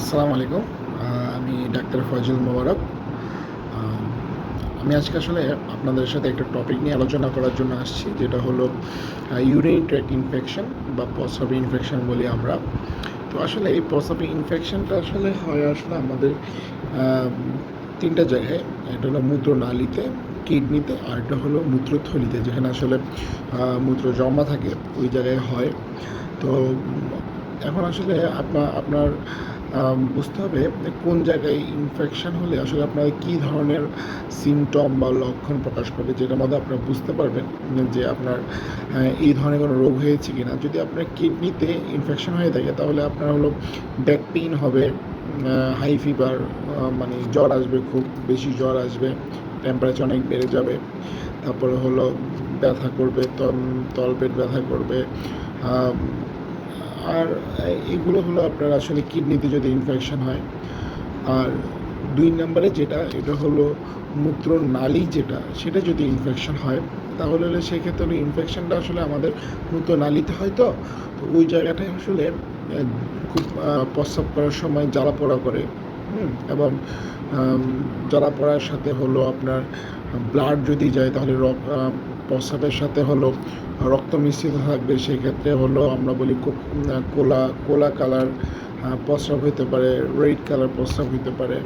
আসসালামু আলাইকুম। আমি ডাক্তার ফয়জুল মোবারক। আ আমি আজকে আসলে আপনাদের সাথে একটা টপিক নিয়ে আলোচনা করার জন্য আসছি, যেটা হলো ইউরিন ট্র্যাক্ট ইনফেকশন বা প্রস্রাবের ইনফেকশন বলি আমরা। তো আসলে এই প্রস্রাবের ইনফেকশনটা আসলে হয় আমাদের আম ৩ টা জায়গায়। একটা হলো মূত্রনালীতে, কিডনিতে, আরেকটা হলো মূত্রথলিতে, যেখানে আসলে মূত্র জমা থাকে, ওই জায়গায় হয়। তো এখন আসলে আপনার বুঝতে হবে কোন জায়গায় ইনফেকশন হলে আসলে আপনার কী ধরনের সিমটম বা লক্ষণ প্রকাশ পাবে, যেটার মধ্যে আপনারা বুঝতে পারবেন যে আপনার এই ধরনের কোনো রোগ হয়েছে কিনা। যদি আপনার কিডনিতে ইনফেকশন হয়ে থাকে, তাহলে আপনার হলো ব্যাক পেইন হবে, হাই ফিভার, মানে জ্বর আসবে, খুব বেশি জ্বর আসবে, টেম্পারেচার অনেক বেড়ে যাবে। তারপরে হলো ব্যথা করবে, তলপেট ব্যথা করবে। আর এগুলো হলো আপনার আসলে কিডনিতে যদি ইনফেকশন হয়। আর ২ নম্বরে এটা হলো মূত্রনালী, সেটা যদি ইনফেকশন হয়, তাহলে সেক্ষেত্রে হলো ইনফেকশনটা আসলে আমাদের মূত্রনালীতে হয়। তো ওই জায়গাটায় আসলে খুব প্রস্রাব করার সময় জ্বালা-পোড়া করে, এবং জ্বালা পোড়ার সাথে হলো আপনার ব্লাড যদি যায়, তাহলে প্রস্রাবের সাথে হলো রক্ত মিশ্রিত থাকবে। সেক্ষেত্রে হলো আমরা বলি খুব কোলা কালার প্রস্রাব হইতে পারে, রেড কালার প্রস্রাব হইতে পারে।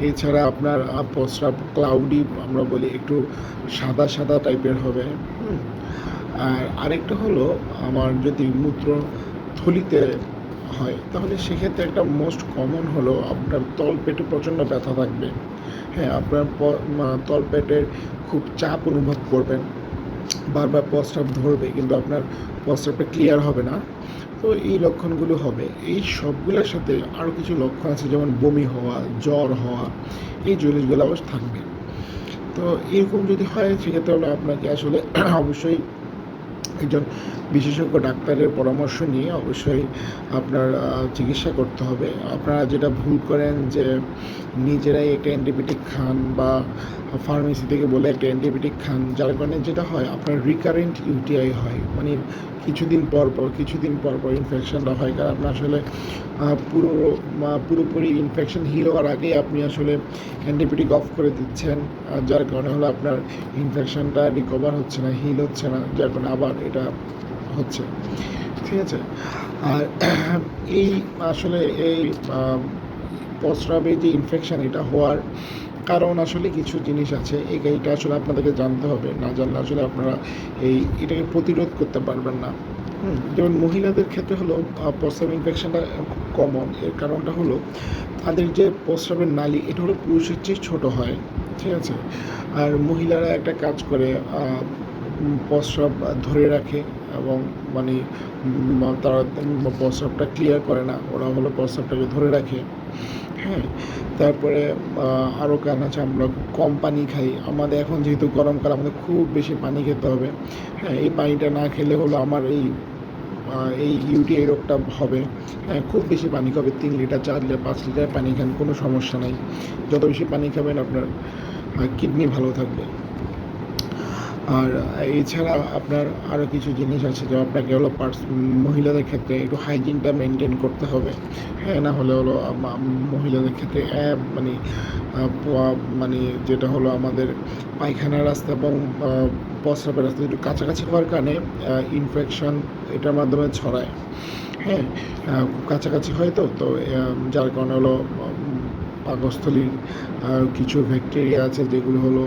এছাড়া আপনার প্রস্রাব ক্লাউডি, আমরা বলি একটু সাদা সাদা টাইপের হবে। আর আরেকটা হলো, আমার যদি মূত্রথলিতে হয়, তাহলে সেক্ষেত্রে একটা মোস্ট কমন হলো আপনার তলপেটে প্রচণ্ড ব্যথা থাকবে। হ্যাঁ, আপনার তলপেটের খুব চাপ অনুভব করবেন, বারবার প্রস্রাব ধরবে, কিন্তু আপনার প্রস্রাবটা ক্লিয়ার হবে না। তো এই লক্ষণগুলো হবে। এই সবগুলোর সাথে আরও কিছু লক্ষণ আছে, যেমন বমি হওয়া, জ্বর হওয়া, এই জিনিসগুলো আবার থাকবে। তো এরকম যদি হয়, সেক্ষেত্রে হলো আপনাকে আসলে অবশ্যই একজন বিশেষজ্ঞ ডাক্তারের পরামর্শ নিয়ে অবশ্যই আপনার চিকিৎসা করতে হবে। আপনারা যেটা ভুল করেন যে নিজেরাই একটা অ্যান্টিবায়োটিক খান, বা ফার্মেসি থেকে বলে একটা অ্যান্টিবায়োটিক খান, যার কারণে যেটা হয় আপনার রিকারেন্ট ইউটিআই হয়, মানে কিছুদিন পর পর ইনফেকশনটা হয়। কারণ আপনার আসলে পুরোপুরি ইনফেকশন হিল হওয়ার আগেই আপনি আসলে অ্যান্টিবায়োটিক অফ করে দিচ্ছেন, যার কারণে হলো আপনার ইনফেকশনটা রিকভার হচ্ছে না, হিল হচ্ছে না, যার কারণে আবার এটা হচ্ছে। ঠিক আছে? আর এই আসলে এই প্রস্রাবে যে ইনফেকশন, এটা হওয়ার কারণ আসলে কিছু জিনিস আছে। এইটা আসলে আপনাদেরকে জানতে হবে। না জানলে আসলে আপনারা এটাকে প্রতিরোধ করতে পারবেন না। যেমন মহিলাদের ক্ষেত্রে হলো প্রস্রাব ইনফেকশনটা খুব কমন। এর কারণটা হলো তাদের যে প্রস্রাবের নালী, এটা হলো পুরুষের চেয়ে ছোটো হয়। ঠিক আছে? আর মহিলারা একটা কাজ করে, প্রস্রাব ধরে রাখে, এবং মানে তারা প্রস্রাবটা ক্লিয়ার করে না, ওরা হলো প্রস্রাবটাকে ধরে রাখে। হ্যাঁ, তারপরে আরও কারণ আছে, আমরা কম পানি খাই। আমাদের এখন যেহেতু গরমকাল, আমাদের খুব বেশি পানি খেতে হবে। হ্যাঁ, এই পানিটা না খেলে হলো আমার এই ইউটিআই রোগটা হবে। হ্যাঁ, খুব বেশি পানি খাবে, ৩ লিটার, ৪ লিটার, ৫ লিটার পানি খান, কোনো সমস্যা নাই। যত বেশি পানি খাবেন, আপনার কিডনি ভালো থাকবে। আর এছাড়া আপনার আরও কিছু জিনিস আছে, যে আপনাকে হলো মহিলাদের ক্ষেত্রে একটু হাইজিনটা মেনটেন করতে হবে। হ্যাঁ, না হলে হলো মহিলাদের ক্ষেত্রে মানে মানে যেটা হলো আমাদের পায়খানার রাস্তা এবং প্রস্রাবের রাস্তা একটু কাছাকাছি হওয়ার কারণে ইনফেকশন এটার মাধ্যমে ছড়ায়। হ্যাঁ, খুব কাছাকাছি হয়, তো যার কারণে হলো পাকস্থলীর কিছু ব্যাকটেরিয়া আছে, যেগুলো হলো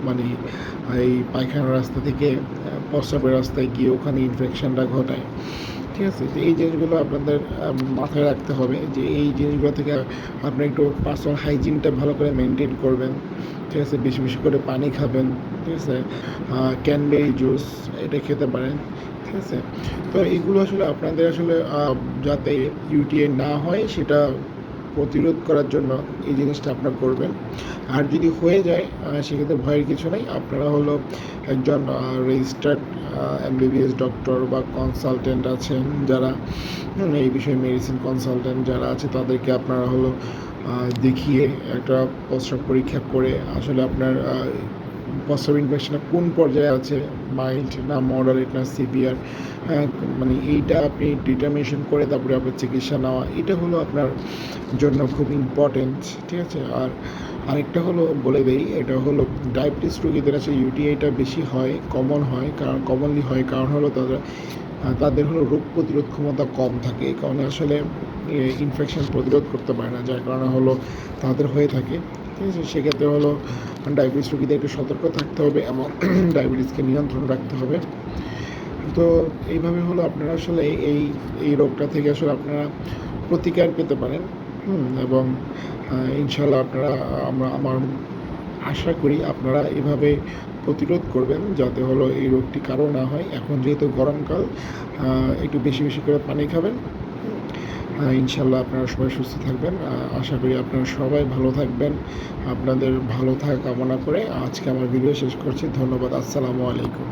মানে এই পায়খানার রাস্তা থেকে প্রস্রাবের রাস্তায় গিয়ে ওখানে ইনফেকশনটা ঘটায়। ঠিক আছে? তো এই জিনিসগুলো আপনাদের মাথায় রাখতে হবে, যে এই জিনিসগুলো থেকে আপনি একটু পার্সোনাল হাইজিনটা ভালো করে মেনটেন করবেন। ঠিক আছে? বেশি বেশি করে পানি খাবেন। ঠিক আছে? ক্যানবেরি জুস এটা খেতে পারেন। ঠিক আছে? তো এইগুলো আসলে আপনাদের আসলে যাতে ইউটিআই না হয়, সেটা প্রতিরোধ করার জন্য এই জিনিসটা আপনারা করবেন। আর যদি হয়ে যায়, সেক্ষেত্রে ভয়ের কিছু নেই। আপনারা হলো একজন রেজিস্টার্ড এমবিবিএস ডক্টর বা কনসালটেন্ট আছেন, যারা এই বিষয়ে মেডিসিন কনসালটেন্ট যারা আছে, তাদেরকে আপনারা হলো দেখিয়ে একটা প্রস্রাব পরীক্ষা করে আসলে আপনার প্রস্রাব ইনফেকশনটা কোন পর্যায়ে আছে, মাইল্ড না মডারেট না সিভিয়ার, মানে এইটা আপনি ডিটারমিনেশন করে তারপরে আপনার চিকিৎসা নেওয়া, এটা হলো আপনার জন্য খুব ইম্পর্টেন্ট। ঠিক আছে। আর আরেকটা হলো বলে দেই, এটা হলো ডায়াবেটিস রোগীদের আসলে ইউটিআইটা বেশি হয়, কমনলি হয়, কারণ হলো তাদের হলো রোগ প্রতিরোধ ক্ষমতা কম থাকে, এই কারণে আসলে ইনফেকশন প্রতিরোধ করতে পারে না, যার কারণে হলো তাদের হয়ে থাকে। ঠিক আছে। সেক্ষেত্রে হলো ডায়াবেটিস রোগীদের একটু সতর্ক থাকতে হবে এবং ডায়াবেটিসকে নিয়ন্ত্রণ রাখতে হবে। তো এইভাবে হলো আপনারা আসলে এই রোগটা থেকে আসলে আপনারা প্রতিকার পেতে পারেন। এবং ইনশাল্লাহ আপনারা আমার আশা করি আপনারা এভাবে প্রতিরোধ করবেন যাতে হলো এই রোগটি কারো না হয়। এখন যেহেতু গরমকাল, একটু বেশি বেশি করে পানি খাবেন। ইনশাল্লাহ আপনারা সবাই সুস্থ থাকবেন। আশা করি আপনারা সবাই ভালো থাকবেন। আপনাদের ভালো থাকা কামনা করে আজকে আমার ভিডিও শেষ করছি। ধন্যবাদ। আসসালামু আলাইকুম।